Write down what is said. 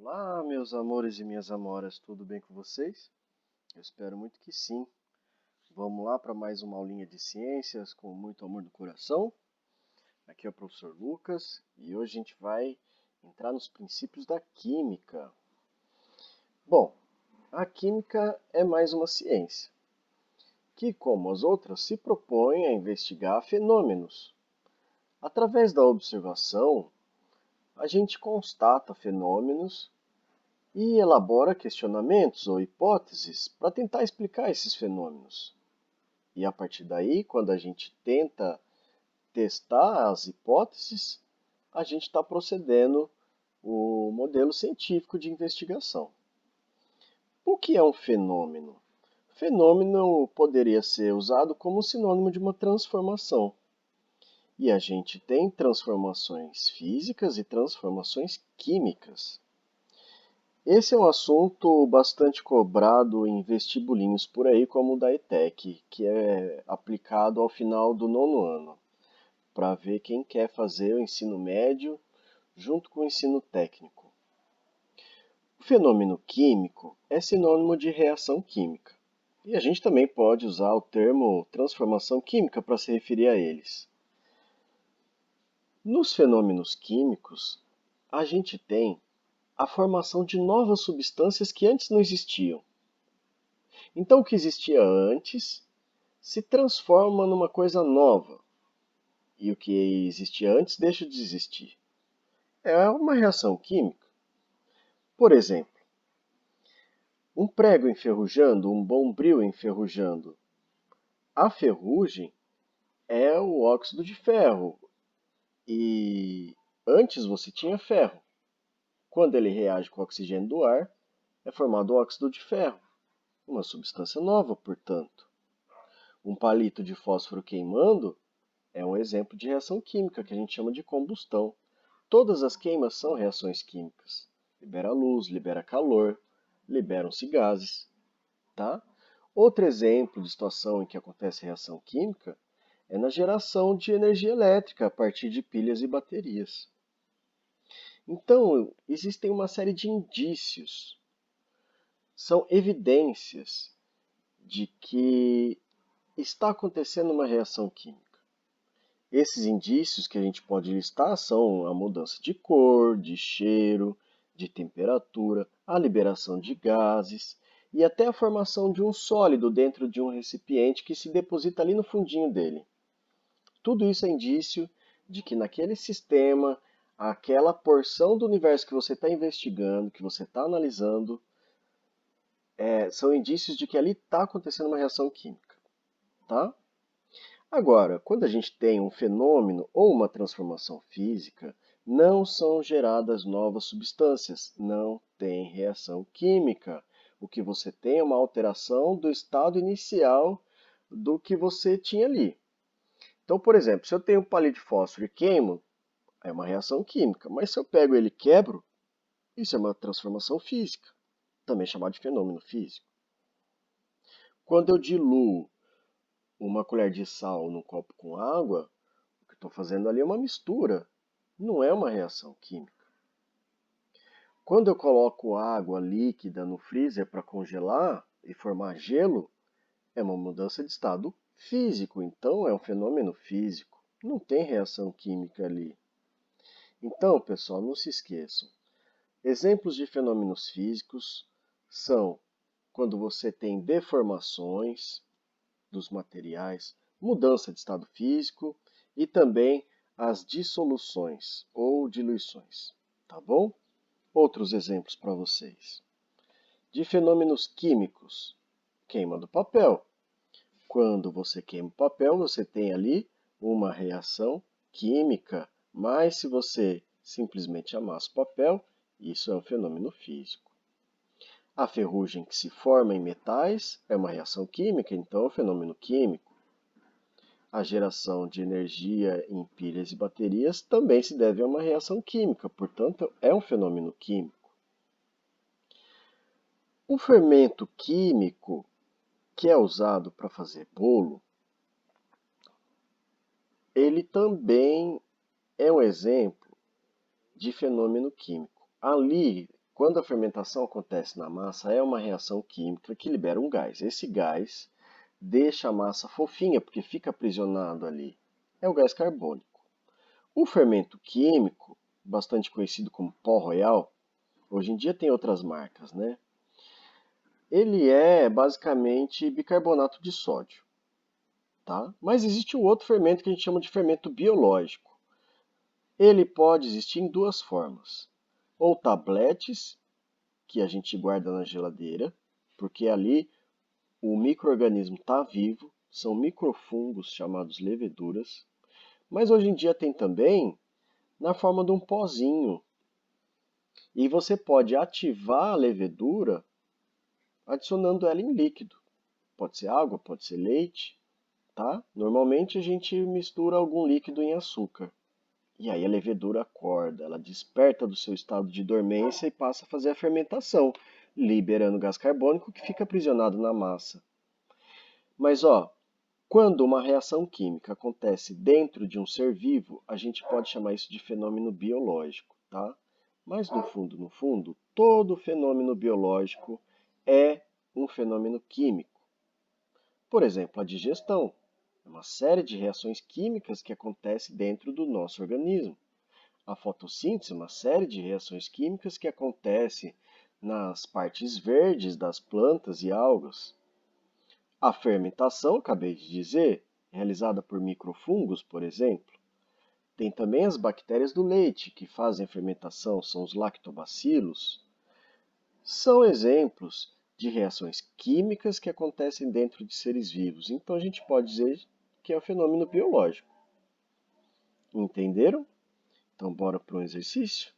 Olá, meus amores e minhas amoras, tudo bem com vocês? Eu espero muito que sim. Vamos lá para mais uma aulinha de ciências com muito amor no coração. Aqui é o professor Lucas e hoje a gente vai entrar nos princípios da química. Bom, a química é mais uma ciência que, como as outras, se propõe a investigar fenômenos. Através da observação, a gente constata fenômenos e elabora questionamentos ou hipóteses para tentar explicar esses fenômenos. E a partir daí, quando a gente tenta testar as hipóteses, a gente está procedendo o modelo científico de investigação. O que é um fenômeno? Fenômeno poderia ser usado como sinônimo de uma transformação. E a gente tem transformações físicas e transformações químicas. Esse é um assunto bastante cobrado em vestibulinhos por aí, como o da ETEC, que é aplicado ao final do nono ano, para ver quem quer fazer o ensino médio junto com o ensino técnico. O fenômeno químico é sinônimo de reação química, e a gente também pode usar o termo transformação química para se referir a eles. Nos fenômenos químicos, a gente tem a formação de novas substâncias que antes não existiam. Então, o que existia antes se transforma numa coisa nova, e o que existia antes deixa de existir. É uma reação química. Por exemplo, um prego enferrujando, um bombril enferrujando. A ferrugem é o óxido de ferro, e antes você tinha ferro. Quando ele reage com o oxigênio do ar, é formado o óxido de ferro, uma substância nova, portanto. Um palito de fósforo queimando é um exemplo de reação química que a gente chama de combustão. Todas as queimas são reações químicas. Libera luz, libera calor, liberam-se gases. Tá? Outro exemplo de situação em que acontece reação química é na geração de energia elétrica a partir de pilhas e baterias. Então, existem uma série de indícios, são evidências de que está acontecendo uma reação química. Esses indícios que a gente pode listar são a mudança de cor, de cheiro, de temperatura, a liberação de gases e até a formação de um sólido dentro de um recipiente que se deposita ali no fundinho dele. Tudo isso é indício de que naquele sistema, aquela porção do universo que você está investigando, que você está analisando, são indícios de que ali está acontecendo uma reação química. Tá? Agora, quando a gente tem um fenômeno ou uma transformação física, não são geradas novas substâncias, não tem reação química. O que você tem é uma alteração do estado inicial do que você tinha ali. Então, por exemplo, se eu tenho um palito de fósforo e queimo, é uma reação química. Mas se eu pego ele e quebro, isso é uma transformação física, também chamada de fenômeno físico. Quando eu diluo uma colher de sal num copo com água, o que estou fazendo ali é uma mistura, não é uma reação química. Quando eu coloco água líquida no freezer para congelar e formar gelo, é uma mudança de estado físico, então é um fenômeno físico, não tem reação química ali. Então, pessoal, não se esqueçam. Exemplos de fenômenos físicos são quando você tem deformações dos materiais, mudança de estado físico e também as dissoluções ou diluições, tá bom? Outros exemplos para vocês. De fenômenos químicos, queima do papel. Quando você queima o papel, você tem ali uma reação química, mas se você simplesmente amassa o papel, isso é um fenômeno físico. A ferrugem que se forma em metais é uma reação química, então é um fenômeno químico. A geração de energia em pilhas e baterias também se deve a uma reação química, portanto, é um fenômeno químico. O fermento químico que é usado para fazer bolo, ele também é um exemplo de fenômeno químico. Ali Quando a fermentação acontece na massa, é uma reação química que libera um gás. Esse gás deixa a massa fofinha, porque fica aprisionado ali. É o gás carbônico. O fermento químico, bastante conhecido como pó royal, hoje em dia tem outras marcas, né? Ele é basicamente bicarbonato de sódio, tá? Mas existe um outro fermento que a gente chama de fermento biológico. Ele pode existir em duas formas. Ou tabletes, que a gente guarda na geladeira, porque ali o micro-organismo está vivo, são microfungos chamados leveduras. Mas hoje em dia tem também na forma de um pozinho. E você pode ativar a levedura adicionando ela em líquido. Pode ser água, pode ser leite, tá? Normalmente a gente mistura algum líquido em açúcar. E aí a levedura acorda, ela desperta do seu estado de dormência e passa a fazer a fermentação, liberando gás carbônico que fica aprisionado na massa. Mas ó, quando uma reação química acontece dentro de um ser vivo, a gente pode chamar isso de fenômeno biológico, tá? Mas no fundo, todo fenômeno biológico é um fenômeno químico. Por exemplo, a digestão é uma série de reações químicas que acontece dentro do nosso organismo. A fotossíntese é uma série de reações químicas que acontece nas partes verdes das plantas e algas. A fermentação, acabei de dizer, realizada por microfungos, por exemplo. Tem também as bactérias do leite, que fazem a fermentação, são os lactobacilos. São exemplos de reações químicas que acontecem dentro de seres vivos. Então a gente pode dizer que é um fenômeno biológico. Entenderam? Então bora para um exercício?